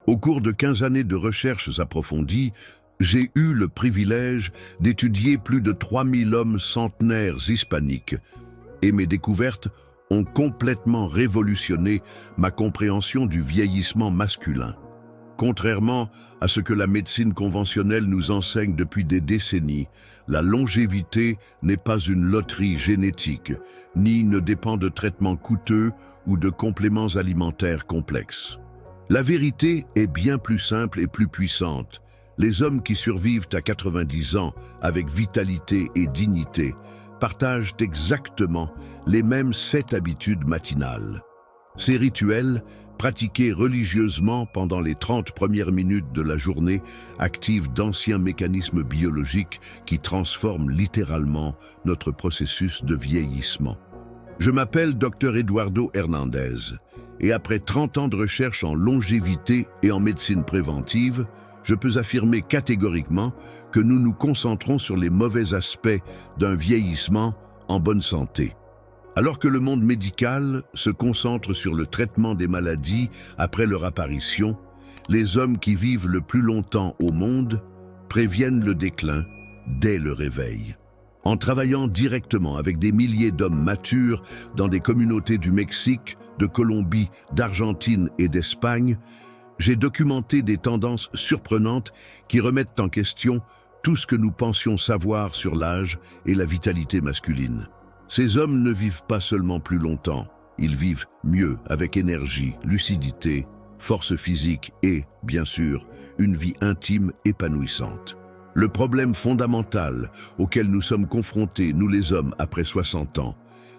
Au cours de 15 années de recherches approfondies, j'ai eu le privilège d'étudier plus de 3000 hommes centenaires hispaniques et mes découvertes ont complètement révolutionné ma compréhension du vieillissement masculin. Contrairement à ce que la médecine conventionnelle nous enseigne depuis des décennies, la longévité n'est pas une loterie génétique, ni ne dépend de traitements coûteux ou de compléments alimentaires complexes. La vérité est bien plus simple et plus puissante. Les hommes qui survivent à 90 ans avec vitalité et dignité partagent exactement les mêmes 7 habitudes matinales. Ces rituels, pratiqués religieusement pendant les 30 premières minutes de la journée, activent d'anciens mécanismes biologiques qui transforment littéralement notre processus de vieillissement. Je m'appelle Dr Eduardo Hernandez et après 30 ans de recherche en longévité et en médecine préventive, je peux affirmer catégoriquement que nous nous concentrons sur les mauvais aspects d'un vieillissement en bonne santé. Alors que le monde médical se concentre sur le traitement des maladies après leur apparition, les hommes qui vivent le plus longtemps au monde préviennent le déclin dès le réveil. En travaillant directement avec des milliers d'hommes matures dans des communautés du Mexique, de Colombie, d'Argentine et d'Espagne, j'ai documenté des tendances surprenantes qui remettent en question tout ce que nous pensions savoir sur l'âge et la vitalité masculine. Ces hommes ne vivent pas seulement plus longtemps, ils vivent mieux avec énergie, lucidité, force physique et, bien sûr, une vie intime épanouissante. Le problème fondamental auquel nous sommes confrontés, nous les hommes, après 60 ans,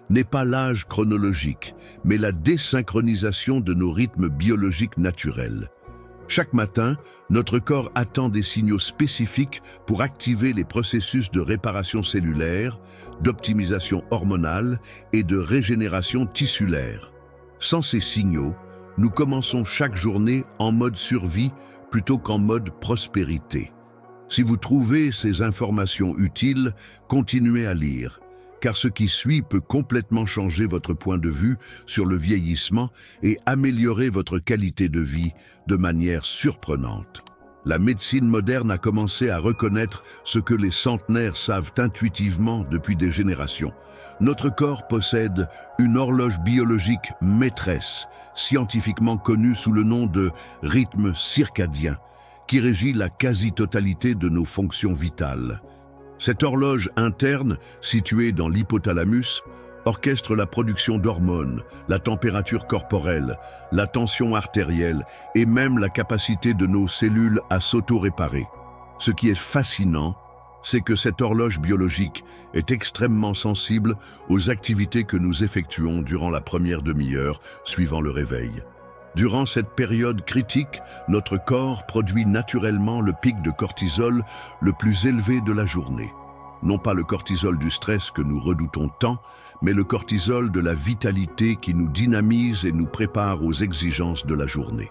n'est pas l'âge chronologique, mais la désynchronisation de nos rythmes biologiques naturels. Chaque matin, notre corps attend des signaux spécifiques pour activer les processus de réparation cellulaire, d'optimisation hormonale et de régénération tissulaire. Sans ces signaux, nous commençons chaque journée en mode survie plutôt qu'en mode prospérité. Si vous trouvez ces informations utiles, continuez à lire, car ce qui suit peut complètement changer votre point de vue sur le vieillissement et améliorer votre qualité de vie de manière surprenante. La médecine moderne a commencé à reconnaître ce que les centenaires savent intuitivement depuis des générations. Notre corps possède une horloge biologique maîtresse, scientifiquement connue sous le nom de rythme circadien, qui régit la quasi-totalité de nos fonctions vitales. Cette horloge interne, située dans l'hypothalamus, orchestre la production d'hormones, la température corporelle, la tension artérielle et même la capacité de nos cellules à s'auto-réparer. Ce qui est fascinant, c'est que cette horloge biologique est extrêmement sensible aux activités que nous effectuons durant la première demi-heure suivant le réveil. Durant cette période critique, notre corps produit naturellement le pic de cortisol le plus élevé de la journée. Non pas le cortisol du stress que nous redoutons tant, mais le cortisol de la vitalité qui nous dynamise et nous prépare aux exigences de la journée.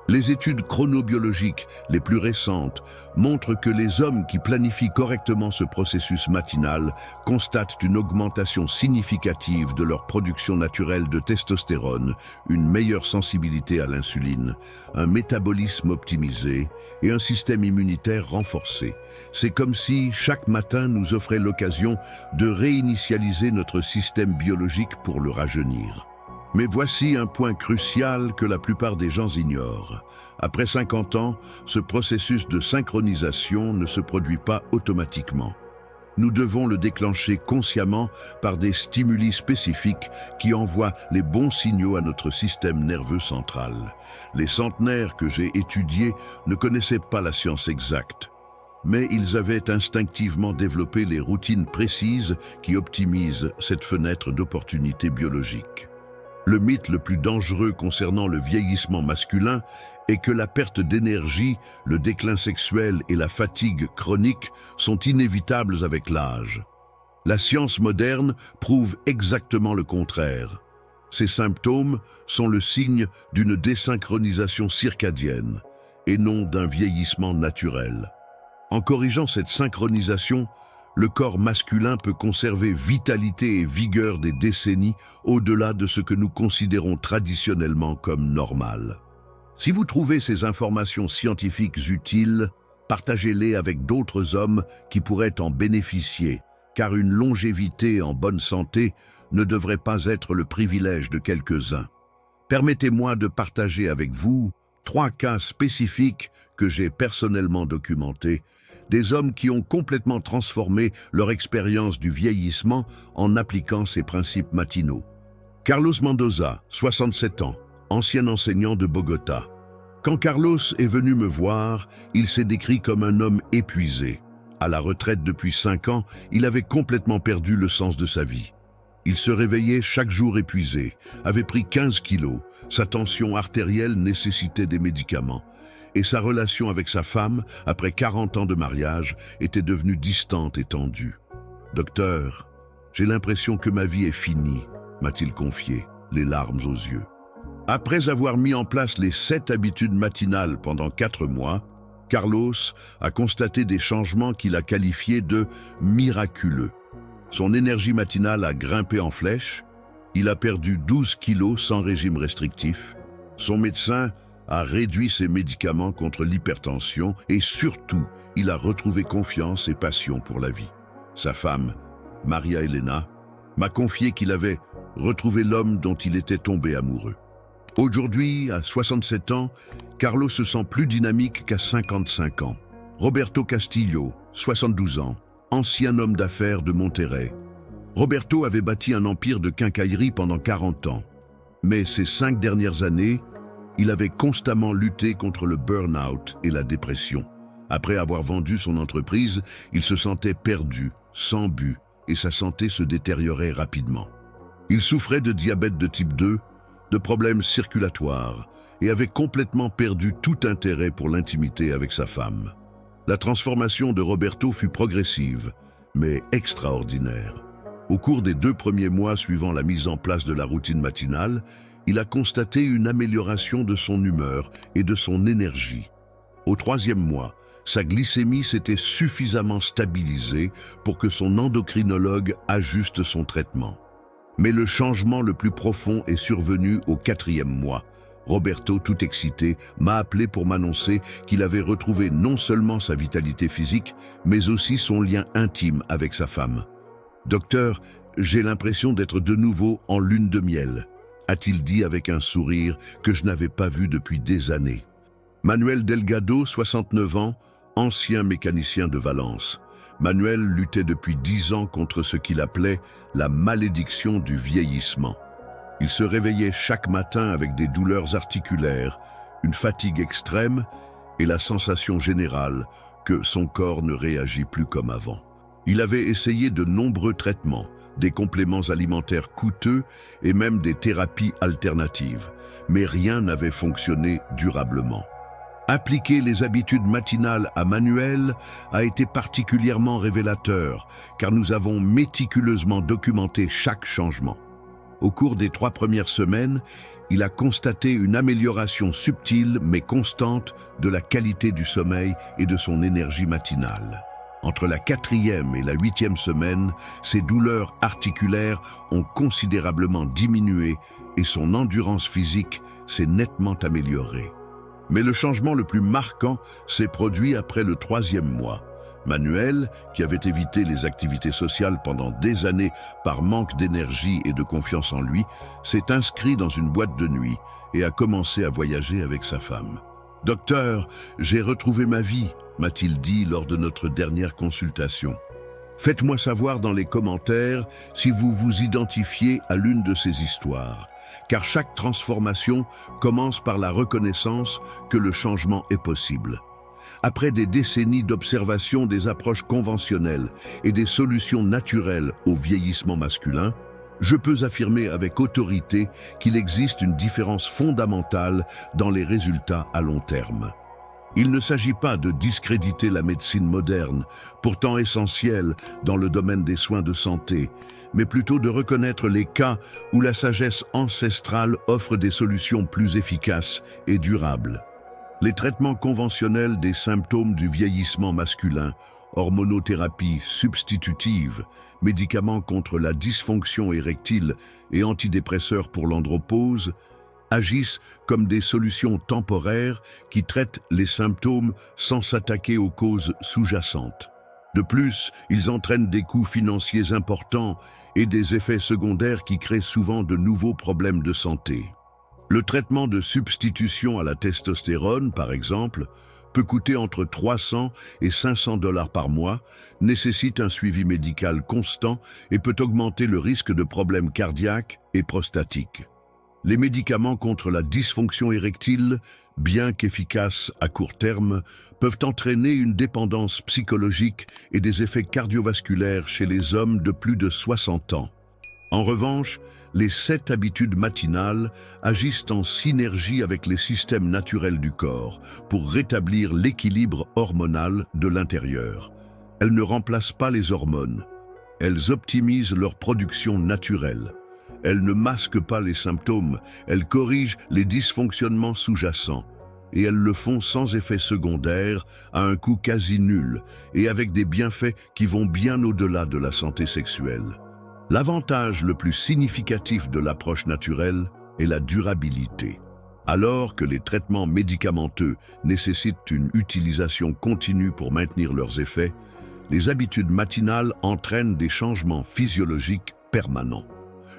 Les études chronobiologiques les plus récentes montrent que les hommes qui planifient correctement ce processus matinal constatent une augmentation significative de leur production naturelle de testostérone, une meilleure sensibilité à l'insuline, un métabolisme optimisé et un système immunitaire renforcé. C'est comme si chaque matin nous offrait l'occasion de réinitialiser notre système biologique pour le rajeunir. Mais voici un point crucial que la plupart des gens ignorent. Après 50 ans, ce processus de synchronisation ne se produit pas automatiquement. Nous devons le déclencher consciemment par des stimuli spécifiques qui envoient les bons signaux à notre système nerveux central. Les centenaires que j'ai étudiés ne connaissaient pas la science exacte, mais ils avaient instinctivement développé les routines précises qui optimisent cette fenêtre d'opportunité biologique. Le mythe le plus dangereux concernant le vieillissement masculin est que la perte d'énergie, le déclin sexuel et la fatigue chronique sont inévitables avec l'âge. La science moderne prouve exactement le contraire. Ces symptômes sont le signe d'une désynchronisation circadienne et non d'un vieillissement naturel. En corrigeant cette synchronisation, le corps masculin peut conserver vitalité et vigueur des décennies au-delà de ce que nous considérons traditionnellement comme normal. Si vous trouvez ces informations scientifiques utiles, partagez-les avec d'autres hommes qui pourraient en bénéficier, car une longévité en bonne santé ne devrait pas être le privilège de quelques-uns. Permettez-moi de partager avec vous 3 cas spécifiques que j'ai personnellement documentés, des hommes qui ont complètement transformé leur expérience du vieillissement en appliquant ces principes matinaux. Carlos Mendoza, 67 ans, ancien enseignant de Bogota. Quand Carlos est venu me voir, il s'est décrit comme un homme épuisé. À la retraite depuis 5 ans, il avait complètement perdu le sens de sa vie. Il se réveillait chaque jour épuisé, avait pris 15 kilos, sa tension artérielle nécessitait des médicaments, et sa relation avec sa femme, après 40 ans de mariage, était devenue distante et tendue. « Docteur, j'ai l'impression que ma vie est finie », m'a-t-il confié, les larmes aux yeux. Après avoir mis en place les 7 habitudes matinales pendant 4 mois, Carlos a constaté des changements qu'il a qualifiés de miraculeux. Son énergie matinale a grimpé en flèche, il a perdu 12 kilos sans régime restrictif, son médecin a réduit ses médicaments contre l'hypertension et surtout, il a retrouvé confiance et passion pour la vie. Sa femme, Maria Elena, m'a confié qu'il avait retrouvé l'homme dont il était tombé amoureux. Aujourd'hui, à 67 ans, Carlos se sent plus dynamique qu'à 55 ans. Roberto Castillo, 72 ans, ancien homme d'affaires de Monterrey. Roberto avait bâti un empire de quincaillerie pendant 40 ans. Mais ces 5 dernières années, il avait constamment lutté contre le burn-out et la dépression. Après avoir vendu son entreprise, il se sentait perdu, sans but, et sa santé se détériorait rapidement. Il souffrait de diabète de type 2, de problèmes circulatoires, et avait complètement perdu tout intérêt pour l'intimité avec sa femme. La transformation de Roberto fut progressive, mais extraordinaire. Au cours des 2 premiers mois suivant la mise en place de la routine matinale, il a constaté une amélioration de son humeur et de son énergie. Au 3e mois, sa glycémie s'était suffisamment stabilisée pour que son endocrinologue ajuste son traitement. Mais le changement le plus profond est survenu au 4e mois. Roberto, tout excité, m'a appelé pour m'annoncer qu'il avait retrouvé non seulement sa vitalité physique, mais aussi son lien intime avec sa femme. « Docteur, j'ai l'impression d'être de nouveau en lune de miel », a-t-il dit avec un sourire que je n'avais pas vu depuis des années. Manuel Delgado, 69 ans, ancien mécanicien de Valence. Manuel luttait depuis 10 ans contre ce qu'il appelait la malédiction du vieillissement. Il se réveillait chaque matin avec des douleurs articulaires, une fatigue extrême et la sensation générale que son corps ne réagit plus comme avant. Il avait essayé de nombreux traitements, des compléments alimentaires coûteux et même des thérapies alternatives, mais rien n'avait fonctionné durablement. Appliquer les habitudes matinales à Manuel a été particulièrement révélateur, car nous avons méticuleusement documenté chaque changement. Au cours des 3 premières semaines, il a constaté une amélioration subtile mais constante de la qualité du sommeil et de son énergie matinale. Entre la 4e et la 8e semaine, ses douleurs articulaires ont considérablement diminué et son endurance physique s'est nettement améliorée. Mais le changement le plus marquant s'est produit après le 3e mois. Manuel, qui avait évité les activités sociales pendant des années par manque d'énergie et de confiance en lui, s'est inscrit dans une boîte de nuit et a commencé à voyager avec sa femme. « Docteur, j'ai retrouvé ma vie », m'a-t-il dit lors de notre dernière consultation. Faites-moi savoir dans les commentaires si vous vous identifiez à l'une de ces histoires, car chaque transformation commence par la reconnaissance que le changement est possible. Après des décennies d'observation des approches conventionnelles et des solutions naturelles au vieillissement masculin, je peux affirmer avec autorité qu'il existe une différence fondamentale dans les résultats à long terme. Il ne s'agit pas de discréditer la médecine moderne, pourtant essentielle dans le domaine des soins de santé, mais plutôt de reconnaître les cas où la sagesse ancestrale offre des solutions plus efficaces et durables. Les traitements conventionnels des symptômes du vieillissement masculin, hormonothérapie substitutive, médicaments contre la dysfonction érectile et antidépresseurs pour l'andropause, agissent comme des solutions temporaires qui traitent les symptômes sans s'attaquer aux causes sous-jacentes. De plus, ils entraînent des coûts financiers importants et des effets secondaires qui créent souvent de nouveaux problèmes de santé. Le traitement de substitution à la testostérone, par exemple, peut coûter entre 300 et 500 $ par mois, nécessite un suivi médical constant et peut augmenter le risque de problèmes cardiaques et prostatiques. Les médicaments contre la dysfonction érectile, bien qu'efficaces à court terme, peuvent entraîner une dépendance psychologique et des effets cardiovasculaires chez les hommes de plus de 60 ans. En revanche, les 7 habitudes matinales agissent en synergie avec les systèmes naturels du corps pour rétablir l'équilibre hormonal de l'intérieur. Elles ne remplacent pas les hormones. Elles optimisent leur production naturelle. Elles ne masquent pas les symptômes, elles corrigent les dysfonctionnements sous-jacents. Et elles le font sans effet secondaire, à un coût quasi nul, et avec des bienfaits qui vont bien au-delà de la santé sexuelle. L'avantage le plus significatif de l'approche naturelle est la durabilité. Alors que les traitements médicamenteux nécessitent une utilisation continue pour maintenir leurs effets, les habitudes matinales entraînent des changements physiologiques permanents.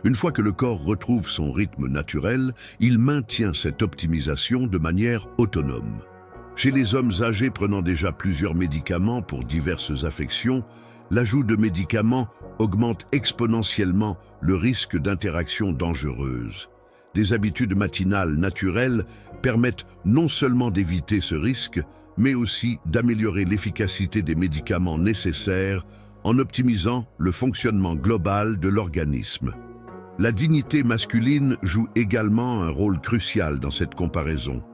Une fois que le corps retrouve son rythme naturel, il maintient cette optimisation de manière autonome. Chez les hommes âgés prenant déjà plusieurs médicaments pour diverses affections, l'ajout de médicaments augmente exponentiellement le risque d'interactions dangereuses. Des habitudes matinales naturelles permettent non seulement d'éviter ce risque, mais aussi d'améliorer l'efficacité des médicaments nécessaires en optimisant le fonctionnement global de l'organisme. La dignité masculine joue également un rôle crucial dans cette comparaison.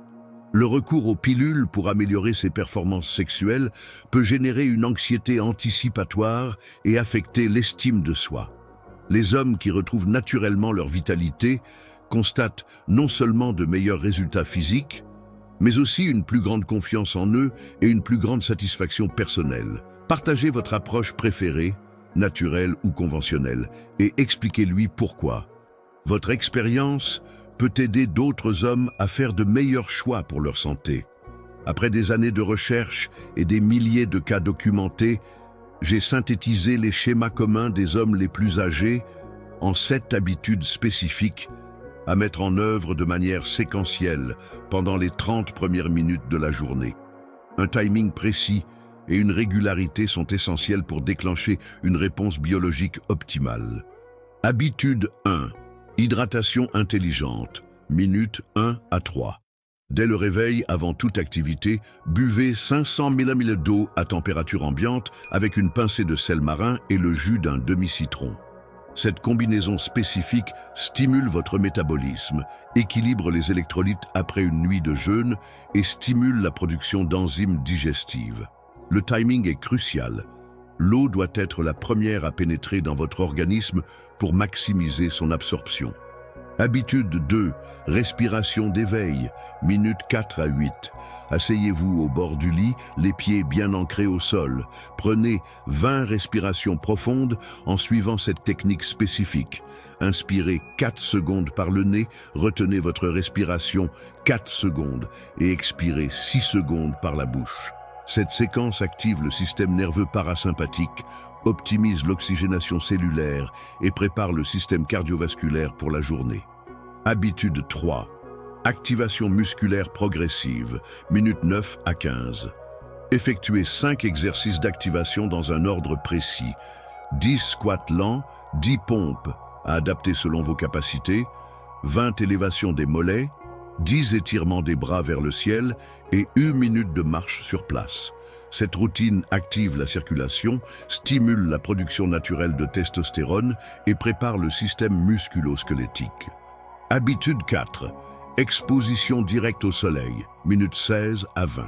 Le recours aux pilules pour améliorer ses performances sexuelles peut générer une anxiété anticipatoire et affecter l'estime de soi. Les hommes qui retrouvent naturellement leur vitalité constatent non seulement de meilleurs résultats physiques, mais aussi une plus grande confiance en eux et une plus grande satisfaction personnelle. Partagez votre approche préférée, naturelle ou conventionnelle, et expliquez-lui pourquoi. Votre expérience peut aider d'autres hommes à faire de meilleurs choix pour leur santé. Après des années de recherche et des milliers de cas documentés, j'ai synthétisé les schémas communs des hommes les plus âgés en 7 habitudes spécifiques à mettre en œuvre de manière séquentielle pendant les 30 premières minutes de la journée. Un timing précis et une régularité sont essentiels pour déclencher une réponse biologique optimale. Habitude 1. Hydratation intelligente. Minutes 1 à 3. Dès le réveil, avant toute activité, buvez 500 ml d'eau à température ambiante avec une pincée de sel marin et le jus d'un demi-citron. Cette combinaison spécifique stimule votre métabolisme, équilibre les électrolytes après une nuit de jeûne et stimule la production d'enzymes digestives. Le timing est crucial. L'eau doit être la première à pénétrer dans votre organisme pour maximiser son absorption. Habitude 2. Respiration d'éveil. Minutes 4 à 8. Asseyez-vous au bord du lit, les pieds bien ancrés au sol. Prenez 20 respirations profondes en suivant cette technique spécifique. Inspirez 4 secondes par le nez, retenez votre respiration 4 secondes et expirez 6 secondes par la bouche. Cette séquence active le système nerveux parasympathique, optimise l'oxygénation cellulaire et prépare le système cardiovasculaire pour la journée. Habitude 3. Activation musculaire progressive, minutes 9 à 15. Effectuez 5 exercices d'activation dans un ordre précis. 10 squats lents, 10 pompes à adapter selon vos capacités, 20 élévations des mollets, 10 étirements des bras vers le ciel et 1 minute de marche sur place. Cette routine active la circulation, stimule la production naturelle de testostérone et prépare le système musculo-squelettique. Habitude 4. Exposition directe au soleil, minutes 16 à 20.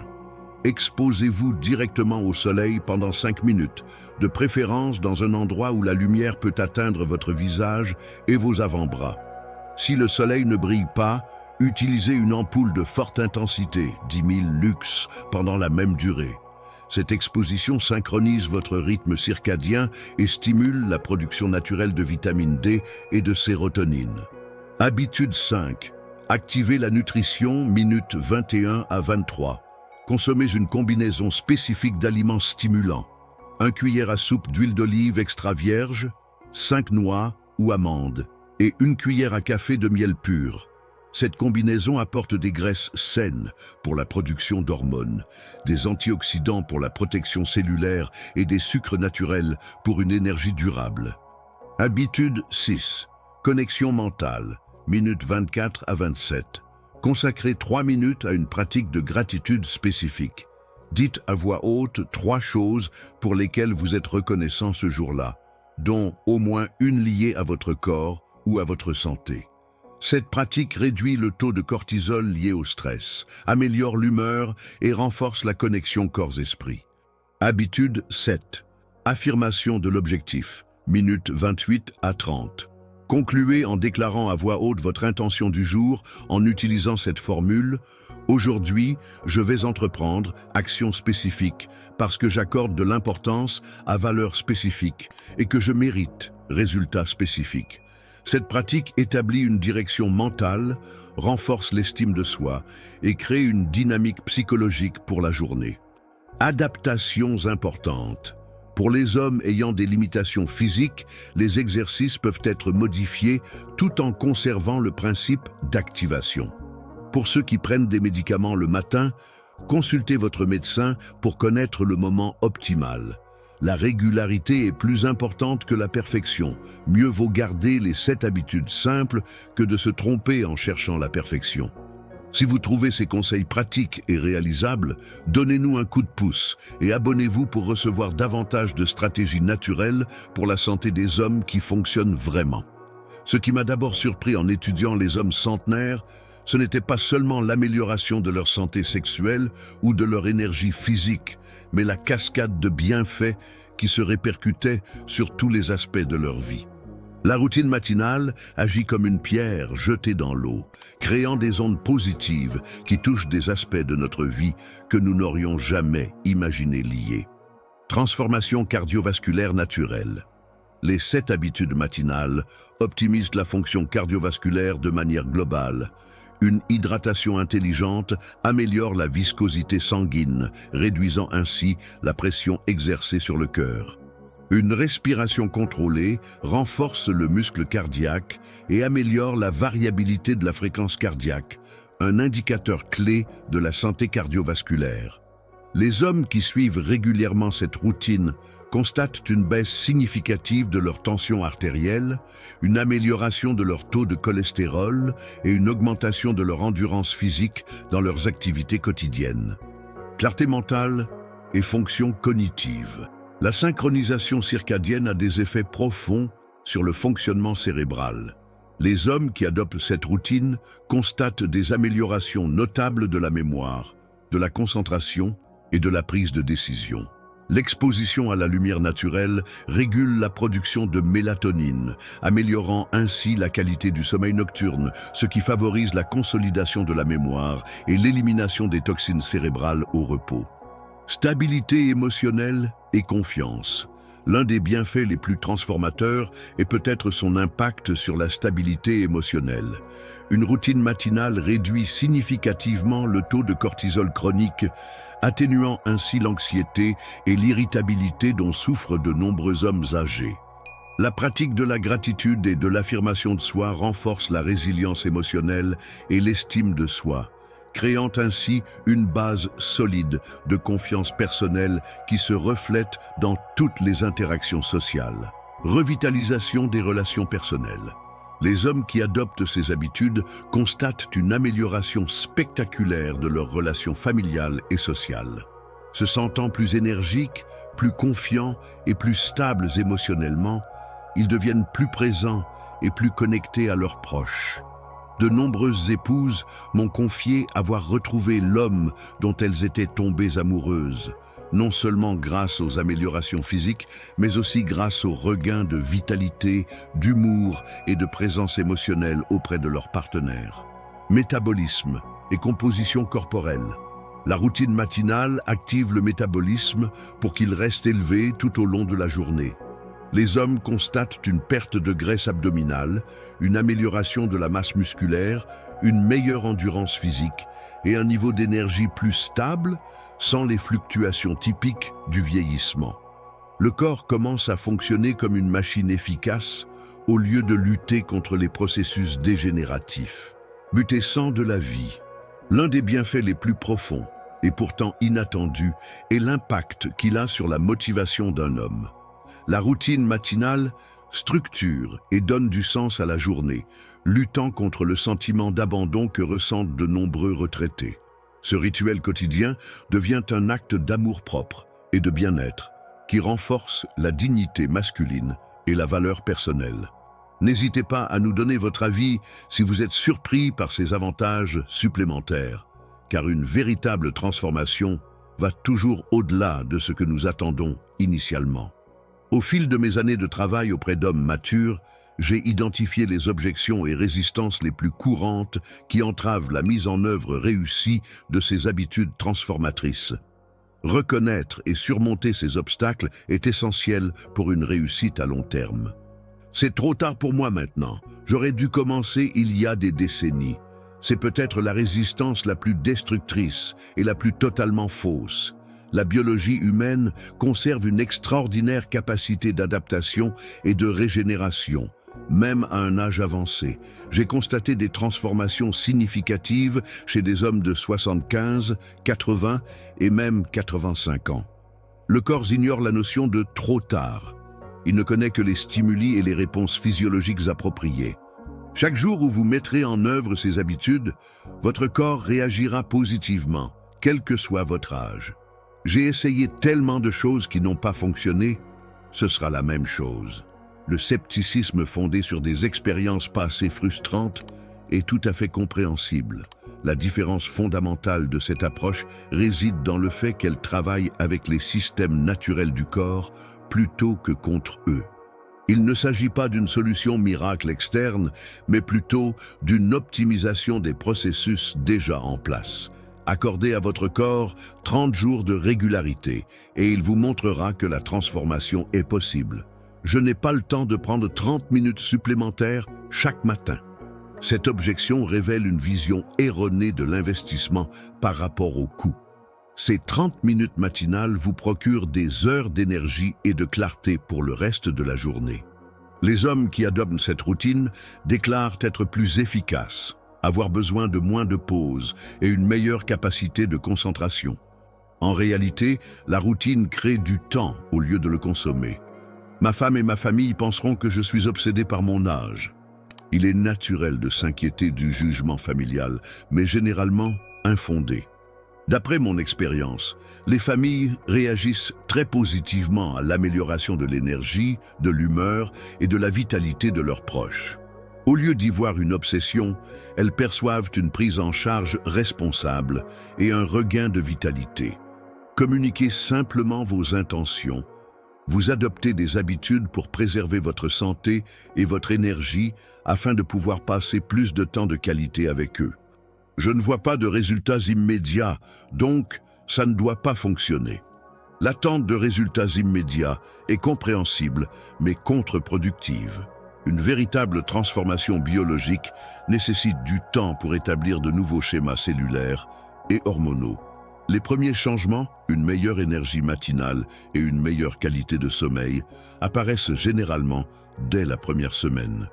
Exposez-vous directement au soleil pendant 5 minutes, de préférence dans un endroit où la lumière peut atteindre votre visage et vos avant-bras. Si le soleil ne brille pas, utilisez une ampoule de forte intensité, 10 000 lux, pendant la même durée. Cette exposition synchronise votre rythme circadien et stimule la production naturelle de vitamine D et de sérotonine. Habitude 5. Activez la nutrition, minutes 21 à 23. Consommez une combinaison spécifique d'aliments stimulants. 1 cuillère à soupe d'huile d'olive extra vierge, 5 noix ou amandes et 1 cuillère à café de miel pur. Cette combinaison apporte des graisses saines pour la production d'hormones, des antioxydants pour la protection cellulaire et des sucres naturels pour une énergie durable. Habitude 6. Connexion mentale, minutes 24 à 27. Consacrez 3 minutes à une pratique de gratitude spécifique. Dites à voix haute 3 choses pour lesquelles vous êtes reconnaissant ce jour-là, dont au moins une liée à votre corps ou à votre santé. Cette pratique réduit le taux de cortisol lié au stress, améliore l'humeur et renforce la connexion corps-esprit. Habitude 7. Affirmation de l'objectif, minutes 28 à 30. Concluez en déclarant à voix haute votre intention du jour en utilisant cette formule « Aujourd'hui, je vais entreprendre action spécifique parce que j'accorde de l'importance à valeur spécifique et que je mérite résultats spécifiques ». Cette pratique établit une direction mentale, renforce l'estime de soi et crée une dynamique psychologique pour la journée. Adaptations importantes. Pour les hommes ayant des limitations physiques, les exercices peuvent être modifiés tout en conservant le principe d'activation. Pour ceux qui prennent des médicaments le matin, consultez votre médecin pour connaître le moment optimal. La régularité est plus importante que la perfection. Mieux vaut garder les 7 habitudes simples que de se tromper en cherchant la perfection. Si vous trouvez ces conseils pratiques et réalisables, donnez-nous un coup de pouce et abonnez-vous pour recevoir davantage de stratégies naturelles pour la santé des hommes qui fonctionnent vraiment. Ce qui m'a d'abord surpris en étudiant les hommes centenaires, ce n'était pas seulement l'amélioration de leur santé sexuelle ou de leur énergie physique, mais la cascade de bienfaits qui se répercutaient sur tous les aspects de leur vie. La routine matinale agit comme une pierre jetée dans l'eau, créant des ondes positives qui touchent des aspects de notre vie que nous n'aurions jamais imaginé liés. Transformation cardiovasculaire naturelle. Les 7 habitudes matinales optimisent la fonction cardiovasculaire de manière globale. Une hydratation intelligente améliore la viscosité sanguine, réduisant ainsi la pression exercée sur le cœur. Une respiration contrôlée renforce le muscle cardiaque et améliore la variabilité de la fréquence cardiaque, un indicateur clé de la santé cardiovasculaire. Les hommes qui suivent régulièrement cette routine constatent une baisse significative de leur tension artérielle, une amélioration de leur taux de cholestérol et une augmentation de leur endurance physique dans leurs activités quotidiennes. Clarté mentale et fonction cognitive. La synchronisation circadienne a des effets profonds sur le fonctionnement cérébral. Les hommes qui adoptent cette routine constatent des améliorations notables de la mémoire, de la concentration et de la prise de décision. L'exposition à la lumière naturelle régule la production de mélatonine, améliorant ainsi la qualité du sommeil nocturne, ce qui favorise la consolidation de la mémoire et l'élimination des toxines cérébrales au repos. Stabilité émotionnelle et confiance. L'un des bienfaits les plus transformateurs est peut-être son impact sur la stabilité émotionnelle. Une routine matinale réduit significativement le taux de cortisol chronique, atténuant ainsi l'anxiété et l'irritabilité dont souffrent de nombreux hommes âgés. La pratique de la gratitude et de l'affirmation de soi renforce la résilience émotionnelle et l'estime de soi, créant ainsi une base solide de confiance personnelle qui se reflète dans toutes les interactions sociales. Revitalisation des relations personnelles. Les hommes qui adoptent ces habitudes constatent une amélioration spectaculaire de leurs relations familiales et sociales. Se sentant plus énergiques, plus confiants et plus stables émotionnellement, ils deviennent plus présents et plus connectés à leurs proches. De nombreuses épouses m'ont confié avoir retrouvé l'homme dont elles étaient tombées amoureuses, non seulement grâce aux améliorations physiques, mais aussi grâce au regain de vitalité, d'humour et de présence émotionnelle auprès de leur partenaire. Métabolisme et composition corporelle. La routine matinale active le métabolisme pour qu'il reste élevé tout au long de la journée. Les hommes constatent une perte de graisse abdominale, une amélioration de la masse musculaire, une meilleure endurance physique et un niveau d'énergie plus stable, sans les fluctuations typiques du vieillissement. Le corps commence à fonctionner comme une machine efficace au lieu de lutter contre les processus dégénératifs. Buter sang de la vie. L'un des bienfaits les plus profonds, et pourtant inattendu, est l'impact qu'il a sur la motivation d'un homme. La routine matinale structure et donne du sens à la journée, luttant contre le sentiment d'abandon que ressentent de nombreux retraités. Ce rituel quotidien devient un acte d'amour-propre et de bien-être qui renforce la dignité masculine et la valeur personnelle. N'hésitez pas à nous donner votre avis si vous êtes surpris par ces avantages supplémentaires, car une véritable transformation va toujours au-delà de ce que nous attendons initialement. Au fil de mes années de travail auprès d'hommes matures, j'ai identifié les objections et résistances les plus courantes qui entravent la mise en œuvre réussie de ces habitudes transformatrices. Reconnaître et surmonter ces obstacles est essentiel pour une réussite à long terme. C'est trop tard pour moi maintenant. J'aurais dû commencer il y a des décennies. C'est peut-être la résistance la plus destructrice et la plus totalement fausse. La biologie humaine conserve une extraordinaire capacité d'adaptation et de régénération, même à un âge avancé. J'ai constaté des transformations significatives chez des hommes de 75, 80 et même 85 ans. Le corps ignore la notion de « trop tard ». Il ne connaît que les stimuli et les réponses physiologiques appropriées. Chaque jour où vous mettrez en œuvre ces habitudes, votre corps réagira positivement, quel que soit votre âge. J'ai essayé tellement de choses qui n'ont pas fonctionné, ce sera la même chose. Le scepticisme fondé sur des expériences passées frustrantes est tout à fait compréhensible. La différence fondamentale de cette approche réside dans le fait qu'elle travaille avec les systèmes naturels du corps plutôt que contre eux. Il ne s'agit pas d'une solution miracle externe, mais plutôt d'une optimisation des processus déjà en place. Accordez à votre corps 30 jours de régularité et il vous montrera que la transformation est possible. Je n'ai pas le temps de prendre 30 minutes supplémentaires chaque matin. Cette objection révèle une vision erronée de l'investissement par rapport au coût. Ces 30 minutes matinales vous procurent des heures d'énergie et de clarté pour le reste de la journée. Les hommes qui adoptent cette routine déclarent être plus efficaces, avoir besoin de moins de pauses et une meilleure capacité de concentration. En réalité, la routine crée du temps au lieu de le consommer. Ma femme et ma famille penseront que je suis obsédé par mon âge. Il est naturel de s'inquiéter du jugement familial, mais généralement infondé. D'après mon expérience, les familles réagissent très positivement à l'amélioration de l'énergie, de l'humeur et de la vitalité de leurs proches. Au lieu d'y voir une obsession, elles perçoivent une prise en charge responsable et un regain de vitalité. Communiquez simplement vos intentions. Vous adoptez des habitudes pour préserver votre santé et votre énergie afin de pouvoir passer plus de temps de qualité avec eux. Je ne vois pas de résultats immédiats, donc ça ne doit pas fonctionner. L'attente de résultats immédiats est compréhensible, mais contre-productive. Une véritable transformation biologique nécessite du temps pour établir de nouveaux schémas cellulaires et hormonaux. Les premiers changements, une meilleure énergie matinale et une meilleure qualité de sommeil, apparaissent généralement dès la première semaine.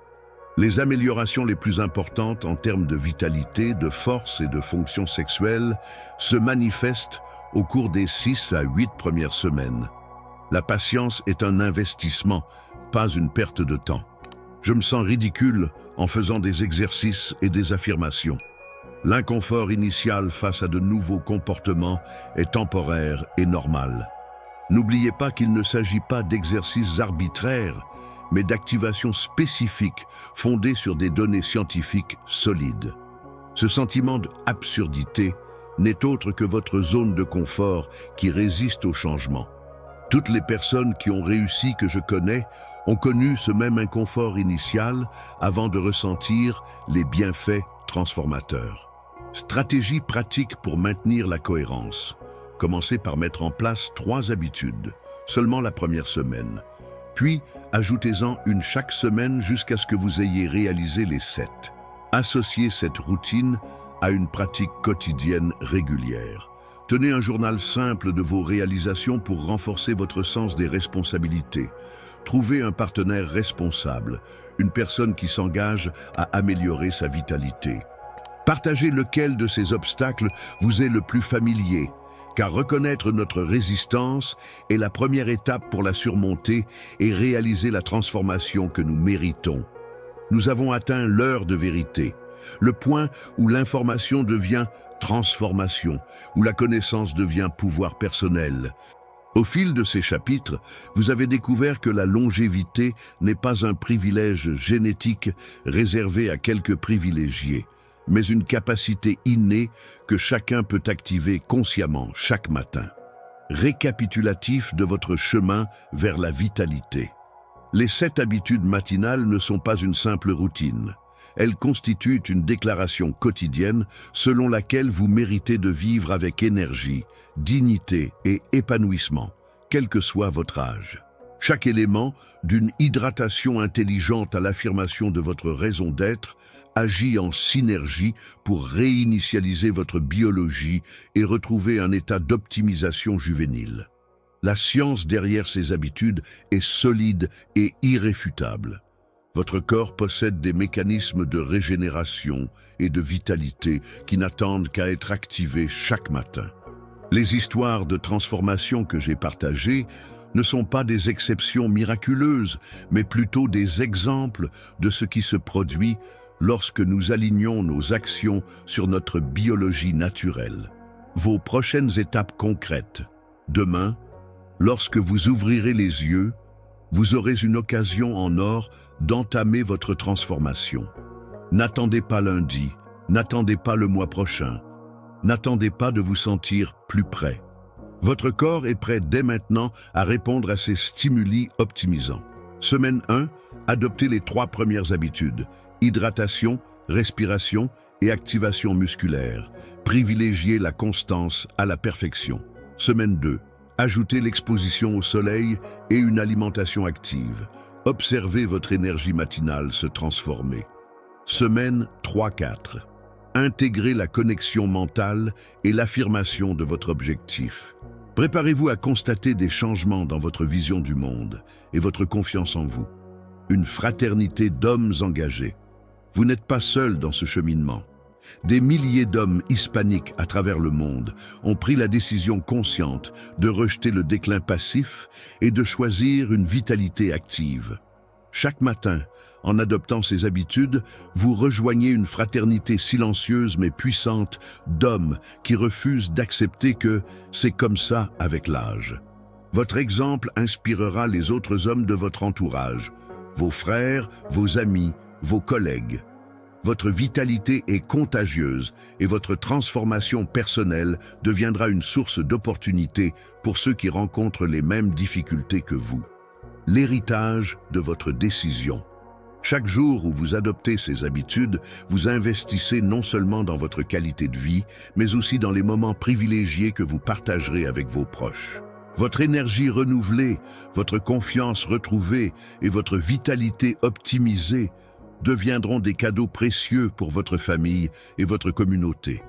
Les améliorations les plus importantes en termes de vitalité, de force et de fonction sexuelle se manifestent au cours des 6 à 8 premières semaines. La patience est un investissement, pas une perte de temps. Je me sens ridicule en faisant des exercices et des affirmations. L'inconfort initial face à de nouveaux comportements est temporaire et normal. N'oubliez pas qu'il ne s'agit pas d'exercices arbitraires, mais d'activations spécifiques fondées sur des données scientifiques solides. Ce sentiment d'absurdité n'est autre que votre zone de confort qui résiste au changement. Toutes les personnes qui ont réussi que je connais ont connu ce même inconfort initial avant de ressentir les bienfaits transformateurs. Stratégie pratique pour maintenir la cohérence. Commencez par mettre en place 3 habitudes, seulement la première semaine. Puis, ajoutez-en une chaque semaine jusqu'à ce que vous ayez réalisé les 7. Associez cette routine à une pratique quotidienne régulière. Tenez un journal simple de vos réalisations pour renforcer votre sens des responsabilités. Trouvez un partenaire responsable, une personne qui s'engage à améliorer sa vitalité. Partagez lequel de ces obstacles vous est le plus familier, car reconnaître notre résistance est la première étape pour la surmonter et réaliser la transformation que nous méritons. Nous avons atteint l'heure de vérité, le point où l'information devient transformation, où la connaissance devient pouvoir personnel. Au fil de ces chapitres, vous avez découvert que la longévité n'est pas un privilège génétique réservé à quelques privilégiés, mais une capacité innée que chacun peut activer consciemment chaque matin. Récapitulatif de votre chemin vers la vitalité. Les 7 habitudes matinales ne sont pas une simple routine. Elles constituent une déclaration quotidienne selon laquelle vous méritez de vivre avec énergie, dignité et épanouissement, quel que soit votre âge. Chaque élément, d'une hydratation intelligente à l'affirmation de votre raison d'être, agit en synergie pour réinitialiser votre biologie et retrouver un état d'optimisation juvénile. La science derrière ces habitudes est solide et irréfutable. Votre corps possède des mécanismes de régénération et de vitalité qui n'attendent qu'à être activés chaque matin. Les histoires de transformation que j'ai partagées ne sont pas des exceptions miraculeuses, mais plutôt des exemples de ce qui se produit lorsque nous alignons nos actions sur notre biologie naturelle. Vos prochaines étapes concrètes. Demain, lorsque vous ouvrirez les yeux, vous aurez une occasion en or d'entamer votre transformation. N'attendez pas lundi, n'attendez pas le mois prochain, n'attendez pas de vous sentir plus prêt. Votre corps est prêt dès maintenant à répondre à ces stimuli optimisants. Semaine 1, adoptez les 3 premières habitudes: hydratation, respiration et activation musculaire. Privilégiez la constance à la perfection. Semaine 2, ajoutez l'exposition au soleil et une alimentation active. Observez votre énergie matinale se transformer. Semaine 3-4. Intégrez la connexion mentale et l'affirmation de votre objectif. Préparez-vous à constater des changements dans votre vision du monde et votre confiance en vous. Une fraternité d'hommes engagés. Vous n'êtes pas seul dans ce cheminement. Des milliers d'hommes hispaniques à travers le monde ont pris la décision consciente de rejeter le déclin passif et de choisir une vitalité active. Chaque matin, en adoptant ces habitudes, vous rejoignez une fraternité silencieuse mais puissante d'hommes qui refusent d'accepter que c'est comme ça avec l'âge. Votre exemple inspirera les autres hommes de votre entourage, vos frères, vos amis, vos collègues. Votre vitalité est contagieuse et votre transformation personnelle deviendra une source d'opportunités pour ceux qui rencontrent les mêmes difficultés que vous. L'héritage de votre décision. Chaque jour où vous adoptez ces habitudes, vous investissez non seulement dans votre qualité de vie, mais aussi dans les moments privilégiés que vous partagerez avec vos proches. Votre énergie renouvelée, votre confiance retrouvée et votre vitalité optimisée deviendront des cadeaux précieux pour votre famille et votre communauté.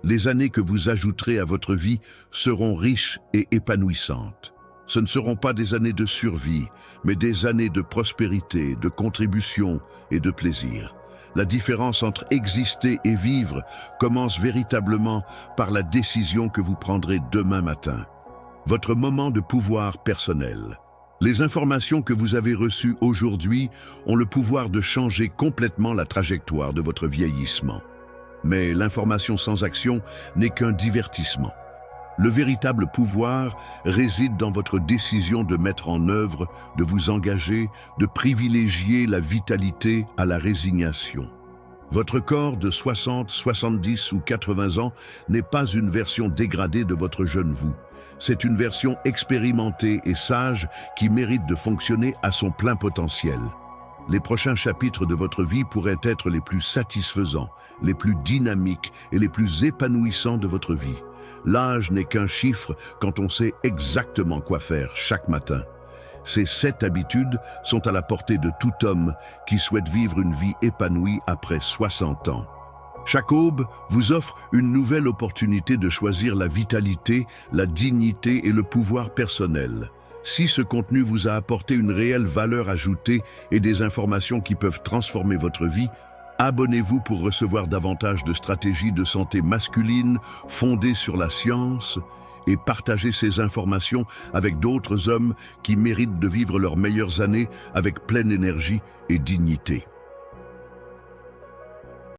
Les années que vous ajouterez à votre vie seront riches et épanouissantes. Ce ne seront pas des années de survie, mais des années de prospérité, de contribution et de plaisir. La différence entre exister et vivre commence véritablement par la décision que vous prendrez demain matin. Votre moment de pouvoir personnel. Les informations que vous avez reçues aujourd'hui ont le pouvoir de changer complètement la trajectoire de votre vieillissement. Mais l'information sans action n'est qu'un divertissement. Le véritable pouvoir réside dans votre décision de mettre en œuvre, de vous engager, de privilégier la vitalité à la résignation. Votre corps de 60, 70 ou 80 ans n'est pas une version dégradée de votre jeune vous. C'est une version expérimentée et sage qui mérite de fonctionner à son plein potentiel. Les prochains chapitres de votre vie pourraient être les plus satisfaisants, les plus dynamiques et les plus épanouissants de votre vie. L'âge n'est qu'un chiffre quand on sait exactement quoi faire chaque matin. Ces 7 habitudes sont à la portée de tout homme qui souhaite vivre une vie épanouie après 60 ans. Chaque aube vous offre une nouvelle opportunité de choisir la vitalité, la dignité et le pouvoir personnel. Si ce contenu vous a apporté une réelle valeur ajoutée et des informations qui peuvent transformer votre vie, abonnez-vous pour recevoir davantage de stratégies de santé masculine fondées sur la science et partagez ces informations avec d'autres hommes qui méritent de vivre leurs meilleures années avec pleine énergie et dignité.